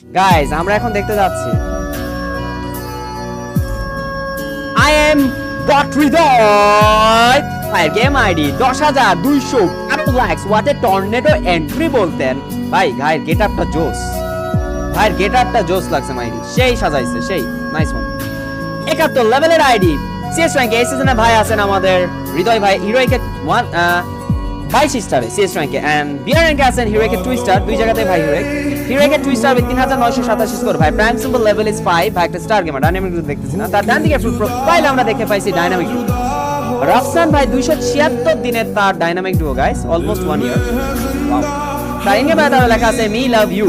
guys আমরা এখন দেখতে যাচ্ছি I am got হৃদয় ভাইয়ের game ID 10,200 likes what a tornado entry বলতেন ভাই গায়ের গেট আপটা জোস ভাইয়ের গেট আপটা জোস লাগছে মাইরি সেই সাজাইছে সেই নাইস ওয়ান 71 লেভেলের আইডি সিএস র্যাঙ্কে এই সিজনে ভাই আছেন আমাদের হৃদয় ভাই হিরোইকে 22 স্টারে সিএস র্যাঙ্কে এন্ড বিআর র্যাঙ্কে আছেন হিরোইকে 2 স্টার দুই জায়গাতে ভাই হিরোইকে 2 স্টার 3987 স্কোর ভাই প্রাইম সিম্বল লেভেল ইজ 5 ভাই একটা স্টার গেমার ডাইনামিক গ্রুপ দেখতেছি না তার ডান দিকে ফুল প্রোফাইল আমরা দেখে পাইছি ডাইনামিক গ্রুপ রাফসান ভাই 276 দিনের তার dynamic duo guys almost 1 year wow তার ইনগে ভাই তার লেখা আছে me love you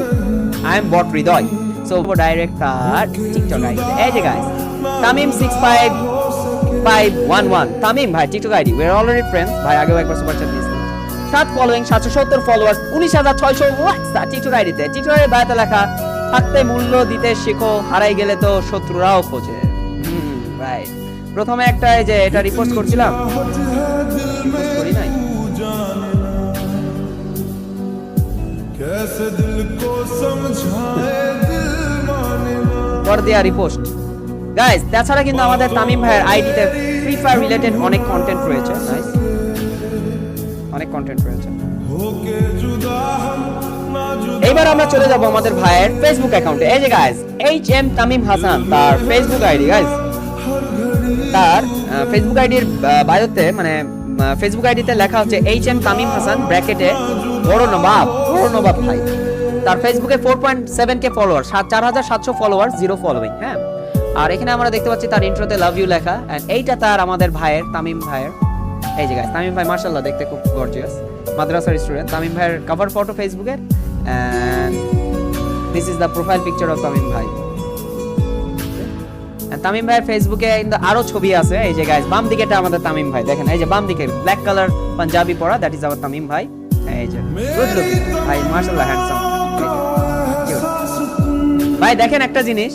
I am bot Hridoy so direct তার টিকটক আইডি এই যে গাইস তামিম 65511 তামিম ভাই TikTok ID we are already friends ভাই আগেও একবার সুপার চ্যাট দিয়েছিলাম 7 ফলোইং 770 ফলোয়ার্স 19600 লাইকস তার টিকটক আইডিতে টিকটক এর বাইরে লেখা থাকতে মূল্য দিতে শেখো হারাই গেলে তো শত্রুরাও খোঁজে রাইট প্রথমে একটা এই যে এটা রিপোস্ট করছিলাম রিপোস্ট করি নাই कैसे दिल को समझाए दिल माने कर दिया রিপোস্ট গাইস তাছাড়া কিন্তু আমাদের তামিম ভাইয়ের আইডিতে ফ্রি ফায়ার রিলেটেড অনেক কন্টেন্ট রয়েছে নাইস অনেক কন্টেন্ট রয়েছে এইবার আমরা চলে যাব আমাদের ভাইয়ের ফেসবুক অ্যাকাউন্টে এই যে গাইস এইচএম তামিম হাসান তার ফেসবুক আইডি গাইস তার ফেসবুক আইডির বায়োতে মানে ফেসবুক আইডিতে লেখা হচ্ছে এইচএম তামিম হাসান ব্র্যাকেটে বড় নবাব ভাই তার ফেসবুকে 4.7 কে ফলোয়ার 4700 ফলোয়ার 0 ফলোইং হ্যাঁ আর এখানে আমরা দেখতে পাচ্ছি তার ইন্ট্রোতে লাভ ইউ লেখা এন্ড এইটা তার আমাদের ভাইয়ের তামিম ভাইয়ের এই যে গাইস তামিম ভাই মাশাআল্লাহ দেখতে খুব গর্জিয়াস মাদ্রাসার স্টুডেন্ট তামিম ভাইয়ের কভার ফটো ফেসবুকে and this is the profile picture of Tamim ভাই তামিম ভাইয়ের ফেসবুকে কিন্তু আরো ছবি আছে এই যে গাইস বাম দিকেটা আমাদের তামিম ভাই দেখেন এই যে বাম দিকে ব্ল্যাক কালার পাঞ্জাবি পরা দ্যাট ইজ আওয়ার তামিম ভাই এই যে গুড লুকিং ভাই মাশাআল্লাহ হ্যান্ডসাম ভাই দেখেন একটা জিনিস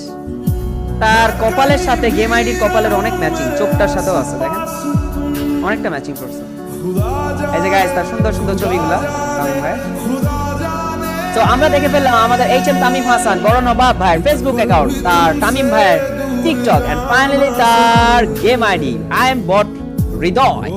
তার কপালের সাথে গেম আইডির কপালের অনেক ম্যাচিং চোখটার সাথেও আছে দেখেন অনেকটা ম্যাচিং করছে এই যে গাইস তার সুন্দর সুন্দর ছবিগুলো তামিম ভাই তো আমরা দেখে ফেললাম আমাদের এইচএম তামিম হাসান বড় নবাব ভাইয়ের ফেসবুক অ্যাকাউন্ট তার তামিম ভাইয়ের টিকটক এন্ড ফাইনালি তার game ID I am bot Hridoy